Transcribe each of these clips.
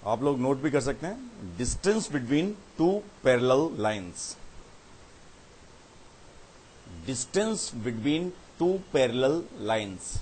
आप लोग नोट भी कर सकते हैं, distance between two parallel lines, distance between two parallel lines.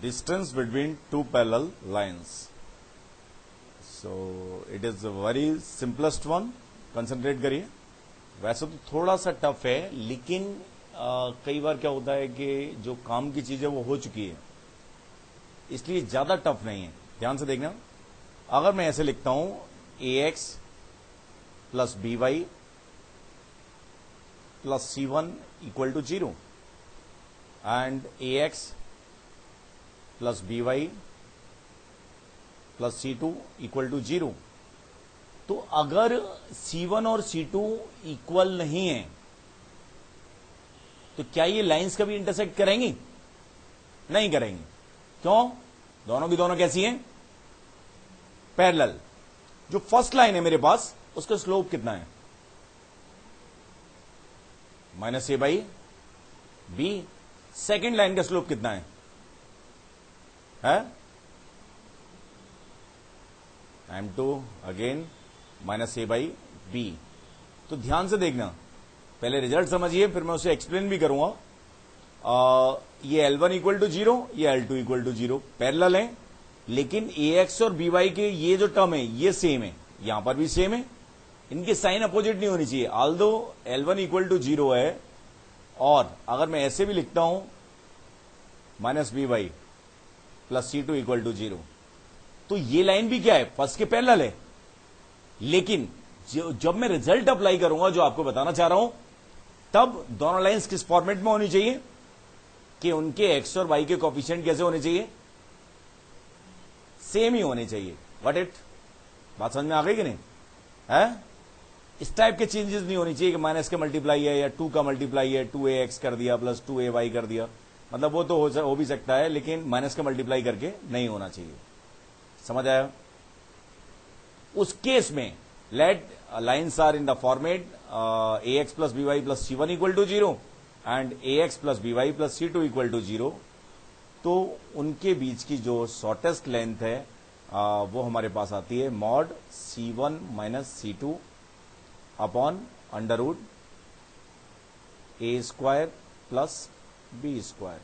Distance between two parallel lines. So it is a very simplest one, concentrate करिए। वैसे तो थोड़ा सा टफ है, लेकिन कई बार क्या होता है कि जो काम की चीज है वो हो चुकी है, इसलिए ज्यादा टफ नहीं है। ध्यान से देखना, अगर मैं ऐसे लिखता हूं ax plus b y plus c1 equal to 0 and ax plus b y plus c2 equal to 0, तो अगर c1 और c2 इक्वल नहीं है तो क्या ये लाइंस कभी इंटरसेक्ट करेंगी? नहीं करेंगी। क्यों? दोनों की दोनों कैसी हैं? पैरेलल। जो फर्स्ट लाइन है मेरे पास, उसका स्लोप कितना है? Minus a by b. Second line का स्लोप कितना है? m2 again minus a by b. तो ध्यान से देखना, पहले रिजल्ट समझिए, फिर मैं उसे एक्सप्लेन भी करूंगा। ये L1 इक्वल टू 0, ये L2 इक्वल टू 0 पैरेलल है, लेकिन AX और BY के ये जो टर्म है ये सेम है, यहां पर भी सेम है, इनके साइन अपोजिट नहीं होनी चाहिए। ऑल्दो L1 इक्वल टू 0 है, और अगर मैं ऐसे भी लिखता हूं minus b y plus C2 equal to 0, तो ये लाइन भी क्या है? फर्स्ट के पैरेलल है, लेकिन जब मैं रिजल्ट अप्लाई करूंगा, जो आपको बताना चाह रहा हूं, तब दोनों लाइंस किस फॉर्मेट में होनी चाहिए कि उनके एक्स और वाई के कोफिशिएंट कैसे होने चाहिए? सेम ही होने चाहिए। What it? बात समझ में आ गई कि नहीं है? इस टाइप के चेंजेस नहीं होनी चाहिए कि माइनस का मल्टीप्लाई है या 2 का मल्टीप्लाई है, 2ax कर दिया प्लस 2ay कर दिया। मतलब वो तो हो भी सकता है, लेकिन माइनस का मल्टीप्लाई करके नहीं होना चाहिए। समझ आया? उस केस में let lines are in the format ax plus b y plus c1 equal to 0 and ax plus b y plus c2 equal to 0, तो उनके बीच की जो शॉर्टेस्ट लेंथ है वो हमारे पास आती है mod c1 minus c2 upon under root a square plus b square.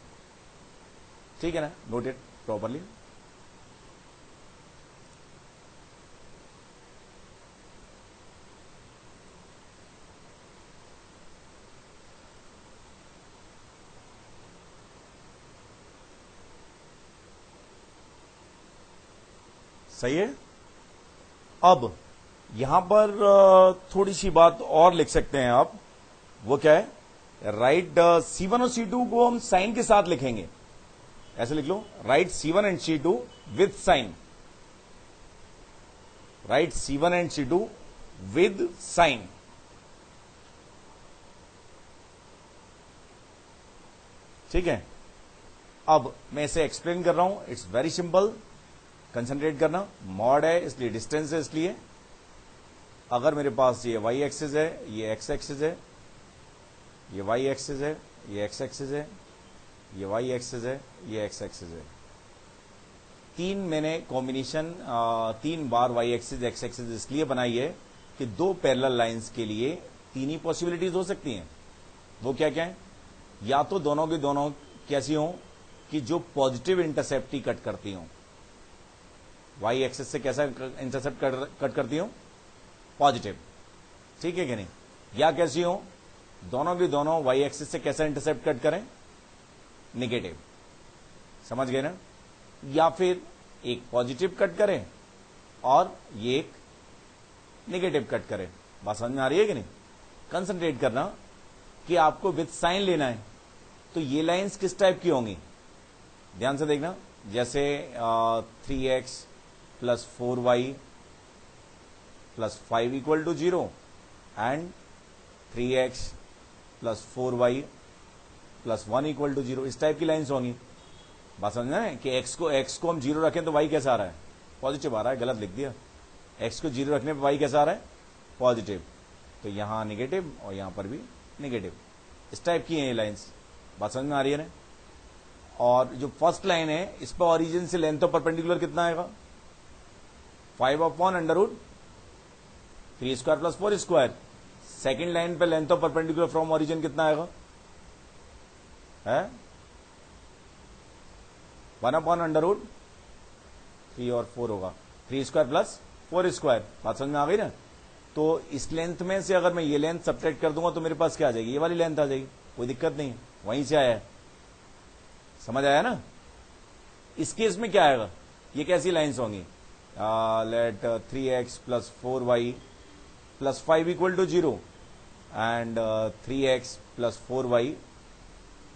ठीक है ना? Note it properly. सही है। अब यहां पर थोड़ी सी बात और लिख सकते हैं आप, वो क्या है? राइट C1 और C2 को हम साइन के साथ लिखेंगे। ऐसे लिख लो, write C1 and C2 with sign, write C1 and C2 with sign. ठीक है। अब मैं इसे एक्सप्लेन कर रहा हूं, इट्स वेरी सिंपल, कंसंट्रेट करना। मॉड है इसलिए डिस्टेंस है, इसलिए अगर मेरे पास ये y एक्सिस है, ये x एक्सिस है, ये y एक्सिस है, ये x एक्सिस है, ये y एक्सिस है, ये x एक्सिस है, तीन मैंने कॉम्बिनेशन 3 बार y एक्सिस x एक्सिस इसलिए बनाई है कि दो पैरेलल लाइंस के लिए 3 ही पॉसिबिलिटीज हो सकती हैं। वो क्या क्या है? या तो दोनों की दोनों कैसी हो कि जो पॉजिटिव इंटरसेप्ट ही कट करती हो, y एक्सिस से कैसा इंटरसेप्ट कट करती हो? पॉजिटिव। ठीक है कि नहीं? या कैसी हो? दोनों की दोनों y एक्सिस से कैसा इंटरसेप्ट कट करें? निगेटिव। समझ गए ना? या फिर एक पॉजिटिव कट करें और ये एक निगेटिव कट करें। बात समझ में आ रही है कि नहीं? कंसंट्रेट करना कि आपको विद साइन लेना है, तो ये लाइंस किस टाइप की होंगी? ध्यान से देखना, जैसे 3x plus 4y plus 5 equal to 0 and 3x plus 4y plus 1 equal to 0, इस टाइप की लाइंस होंगी। बात समझना है कि x को हम 0 रखें तो y कैसा आ रहा है? पॉजिटिव आ रहा है। गलत लिख दिया। x को 0 रखने पर y कैसा आ रहा है? पॉजिटिव। तो यहां नेगेटिव और यहां पर भी नेगेटिव। इस टाइप की हैं ये लाइंस, बात समझ में आ रही है ना। और जो फर्स्ट लाइन है इस पर ओरिजिन से लेंथ ऑफ परपेंडिकुलर कितना आएगा, 5/√3² + 4²। सेकेंड लाइन पे length of perpendicular from origin कितना आएगा, है 1/√3 और 4 होगा, 3² + 4²। बात समझ में आ गई ना। तो इस लेंथ में से अगर मैं ये लेंथ सब्ट्रैक्ट कर दूंगा तो मेरे पास क्या आ जाएगी, ये वाली लेंथ आ जाएगी, कोई दिक्कत नहीं है, वहीं से आया है, समझ आया ना। इस केस में क्या आएगा, ये कैसी लाइन्स होंगी, late 3x + 4y + 5 = 0 and 3x + 4y -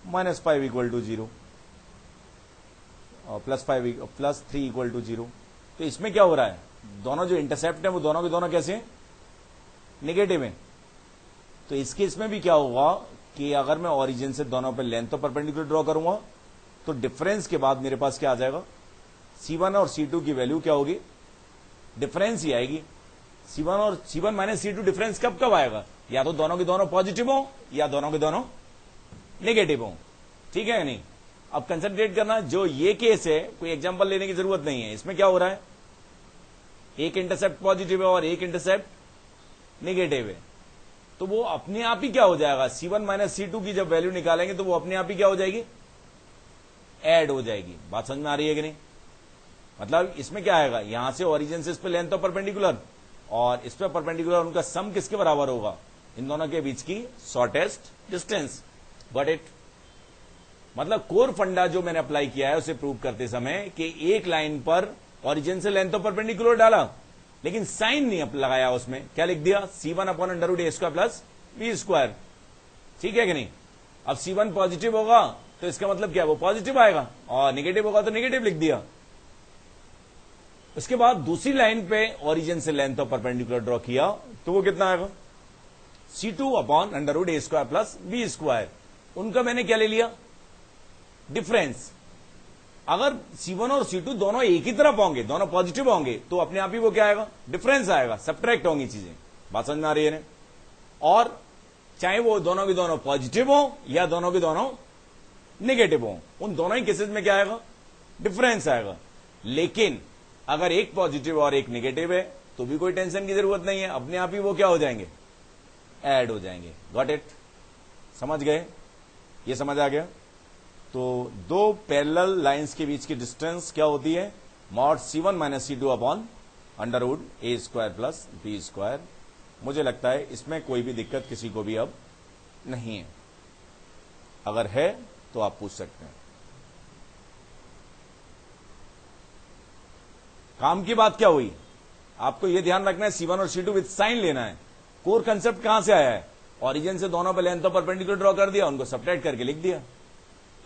5 = 0 + 3 = 0। तो इसमें क्या हो रहा है, दोनों जो इंटरसेप्ट है वो दोनों के दोनों कैसे हैं, नेगेटिव है। तो इस केस में भी क्या होगा कि अगर मैं ओरिजिन से दोनों पे लेंथ ऑफ परपेंडिकुलर ड्रॉ करूंगा तो डिफरेंस के बाद मेरे पास क्या आ जाएगा, C1 और C2 की वैल्यू क्या होगी, डिफरेंस ही आएगी। C1 और C1 - C2 डिफरेंस कब कब आएगा, या तो दोनों के दोनों पॉजिटिव हो या दोनों के दोनों नेगेटिव हो, ठीक है या नहीं। अब कंसंट्रेट करना, जो ये केस है कोई एग्जांपल लेने की जरूरत नहीं है। इसमें क्या हो रहा है, एक इंटरसेप्ट पॉजिटिव है और एक इंटरसेप्ट नेगेटिव है, तो वो अपने आप ही क्या हो जाएगा, C1 - C2 की जब वैल्यू निकालेंगे तो वो अपने आप ही क्या हो जाएगी, ऐड हो जाएगी। बात समझ में आ रही है कि नहीं। मतलब इसमें क्या आएगा, यहां से ओरिजिन से इस पे लेंथ ऑफ परपेंडिकुलर और इस पे परपेंडिकुलर, उनका सम किसके बराबर होगा, इन दोनों के बीच की शॉर्टेस्ट डिस्टेंस। Got it. मतलब कोर फंडा जो मैंने अप्लाई किया है उसे प्रूव करते समय कि एक लाइन पर ओरिजिन से लेंथ ऑफ परपेंडिकुलर डाला लेकिन साइन नहीं लगाया, उसमें क्या लिख दिया, C1/√a² + b²। ठीक है कि नहीं। अब C1 पॉजिटिव होगा तो इसका मतलब क्या, वो पॉजिटिव आएगा, और नेगेटिव होगा तो नेगेटिव लिख दिया। उसके बाद दूसरी लाइन पे ओरिजिन से लेंथ ऑफ परपेंडिकुलर ड्रॉ किया तो वो कितना आएगा, C2/√a² + b²। उनका मैंने क्या ले लिया, डिफरेंस। अगर C1 और C2 दोनों एक ही तरफ होंगे, दोनों पॉजिटिव होंगे, तो अपने आप ही वो क्या आएगा, डिफरेंस आएगा, सब्ट्रैक्ट होंगी चीजें। बात समझ में आ रही है ना। और चाहे वो दोनों के दोनों पॉजिटिव हो या दोनों के दोनों नेगेटिव हो, उन दोनों ही केसेस में क्या आएगा, डिफरेंस आएगा। लेकिन अगर एक पॉजिटिव और एक नेगेटिव है तो भी कोई टेंशन की जरूरत नहीं है, अपने आप ही वो क्या हो जाएंगे, ऐड हो जाएंगे। गॉट इट, समझ गए, ये समझ आ गया। तो दो पैरेलल लाइंस के बीच की डिस्टेंस क्या होती है, mod C1 - C2/√a² + b²। मुझे लगता है इसमें कोई भी दिक्कत किसी को भी अब नहीं है, अगर है तो आप पूछ सकते हैं। काम की बात क्या हुई, आपको यह ध्यान रखना है C1 और C2 विद साइन लेना है। कोर कंसेप्ट कहां से आया है, ओरिजिन से दोनों पे लेंथ ऑफ परपेंडिकुलर ड्रॉ कर दिया, उनको सब्ट्रैक्ट करके लिख दिया।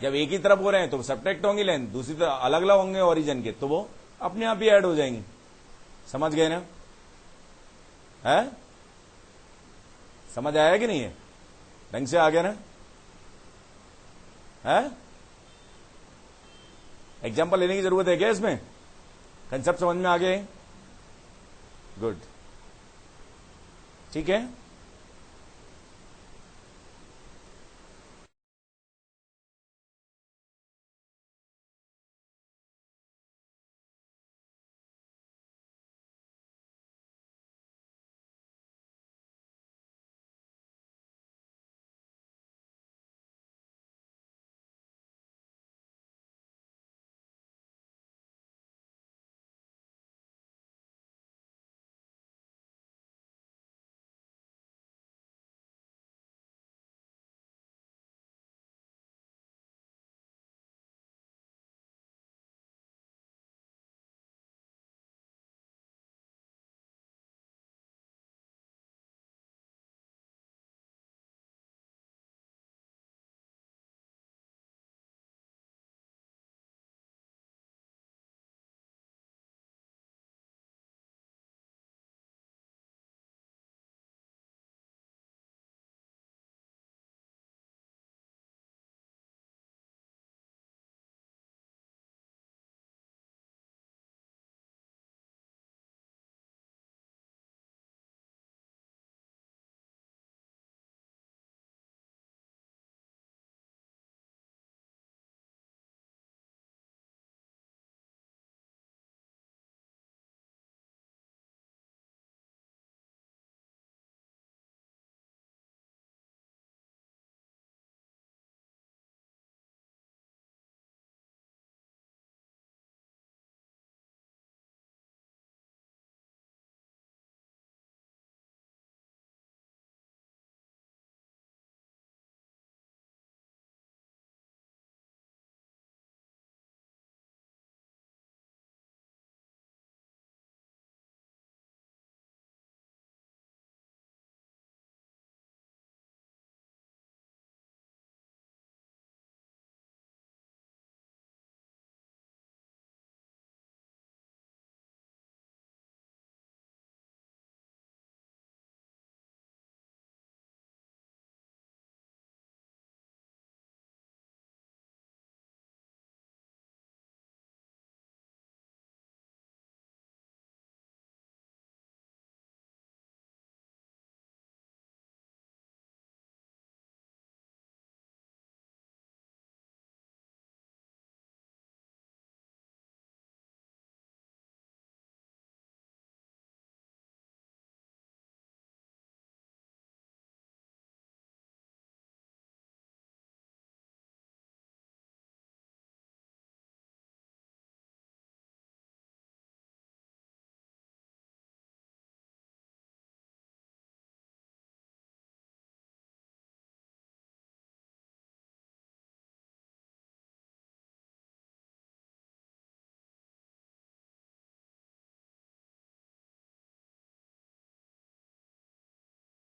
जब एक ही तरफ हो रहे हैं तो सब्ट्रैक्ट होंगी लेंथ, दूसरी तरफ अलग अलग होंगे ओरिजिन के, तो वो अपने आप ही ऐड हो जाएंगे। समझ गए ना, है समझ आया कि नहीं है, ढंग से आ गया ना, है एग्जाम्पल लेने की जरूरत है क्या इसमें, कंसेप्ट समझ में आ गए, गुड, ठीक है।